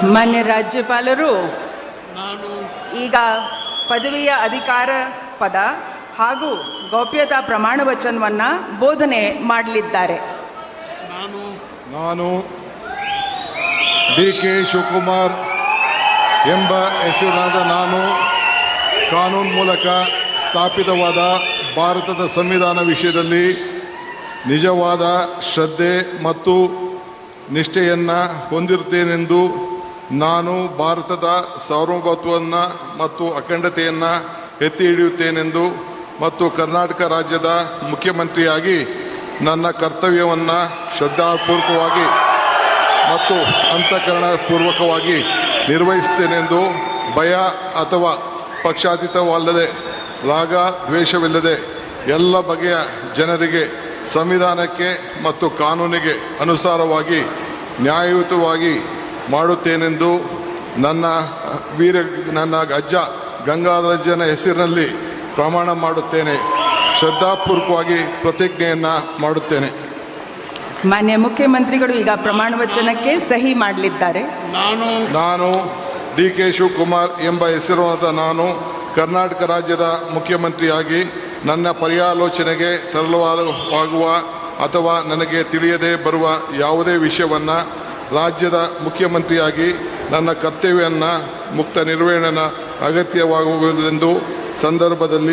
ಮಾನ್ಯ ರಾಜ್ಯಪಾಲರು ನಾನು ಈಗ ಪದವಿಯ ಅಧಿಕಾರ ಪದ ಹಾಗೂ ಗೌಪ್ಯತಾ ಪ್ರಮಾಣ ವಚನವನ್ನು ಬೋಧನೆ ಮಾಡಲಿದ್ದಾರೆ. ನಾನು ಡಿ.ಕೆ. ಶಿವಕುಮಾರ್ ಎಂಬ ಹೆಸರಿನಾದ ನಾನು ಕಾನೂನು ಮೂಲಕ ಸ್ಥಾಪಿತವಾದ ಭಾರತದ ಸಂವಿಧಾನ ವಿಷಯದಲ್ಲಿ ನಿಜವಾದ ಶ್ರದ್ಧೆ ಮತ್ತು ನಿಷ್ಠೆಯನ್ನು ಹೊಂದಿರುತ್ತೇನೆಂದು ನಾನು ಭಾರತದ ಸಾರ್ವಭೌಮತ್ವವನ್ನು ಮತ್ತು ಅಖಂಡತೆಯನ್ನು ಎತ್ತಿ ಹಿಡಿಯುತ್ತೇನೆಂದು ಮತ್ತು ಕರ್ನಾಟಕ ರಾಜ್ಯದ ಮುಖ್ಯಮಂತ್ರಿಯಾಗಿ ನನ್ನ ಕರ್ತವ್ಯವನ್ನು ಶ್ರದ್ಧಾಪೂರ್ವಕವಾಗಿ ಮತ್ತು ಅಂತಃಕರಣಪೂರ್ವಕವಾಗಿ ನಿರ್ವಹಿಸುತ್ತೇನೆಂದು ಭಯ ಅಥವಾ ಪಕ್ಷಾತೀತವಲ್ಲದೆ ರಾಗ ದ್ವೇಷವಿಲ್ಲದೆ ಎಲ್ಲ ಬಗೆಯ ಜನರಿಗೆ ಸಂವಿಧಾನಕ್ಕೆ ಮತ್ತು ಕಾನೂನಿಗೆ ಅನುಸಾರವಾಗಿ ನ್ಯಾಯಯುತವಾಗಿ ಮಾಡುತ್ತೇನೆಂದು ನನ್ನ ಅಜ್ಜ ಗಂಗಾಧರಜ್ಜನ ಹೆಸರಿನಲ್ಲಿ ಪ್ರಮಾಣ ಮಾಡುತ್ತೇನೆ. ಶ್ರದ್ಧಾಪೂರ್ವಕವಾಗಿ ಪ್ರತಿಜ್ಞೆಯನ್ನು ಮಾಡುತ್ತೇನೆ. ಮಾನ್ಯ ಮುಖ್ಯಮಂತ್ರಿಗಳು ಈಗ ಪ್ರಮಾಣ ವಚನಕ್ಕೆ ಸಹಿ ಮಾಡಲಿದ್ದಾರೆ. ನಾನು ಡಿ.ಕೆ. ಶಿವಕುಮಾರ್ ಎಂಬ ಹೆಸರಾದ ನಾನು ಕರ್ನಾಟಕ ರಾಜ್ಯದ ಮುಖ್ಯಮಂತ್ರಿಯಾಗಿ ನನ್ನ ಪರ್ಯಾಲೋಚನೆಗೆ ತರಲಾಗುವ ಅಥವಾ ನನಗೆ ತಿಳಿಯದೇ ಬರುವ ಯಾವುದೇ ವಿಷಯವನ್ನು ರಾಜ್ಯದ ಮುಖ್ಯಮಂತ್ರಿಯಾಗಿ ನನ್ನ ಕರ್ತವ್ಯವನ್ನು ಮುಕ್ತ ನಿರ್ವಹಣೆ ಅಗತ್ಯವಾಗುವುದೆಂದು ಸಂದರ್ಭದಲ್ಲಿ